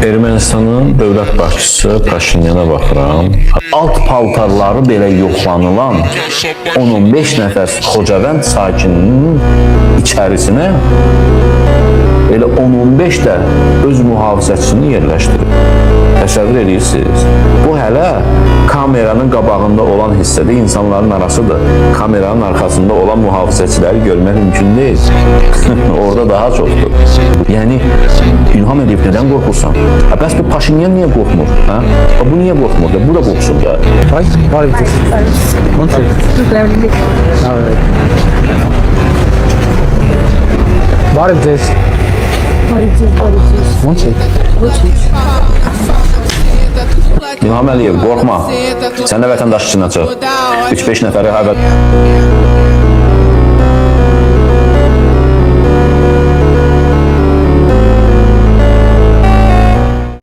Ermənistanın dövlət başçısı Paşinyana baxıram. Alt paltarları belə yoxlanılan 10-15 nəfər Xocavənd sakininin içərisinə elə 10-15 də öz mühafizəçisini yerləşdirib. Təsəvvür edirsiniz. Bu hələ kameranın qabağında olan hissədə insanların arasıdır. Kameranın arxasında olan mühafizəçiləri görmək mümkün deyil. Orada daha çoxdur. Yəni, İlham Əliyev nədən qorxursan? Bəs bu Paşinyan niyə qorxmur? Bu niyə qorxmur? Bu da qorxsun da. What is this? One sec. İlham Əliyev, qorxma. Sən də vətəndaş içindən çıx. 3-5 nəfəri həvət.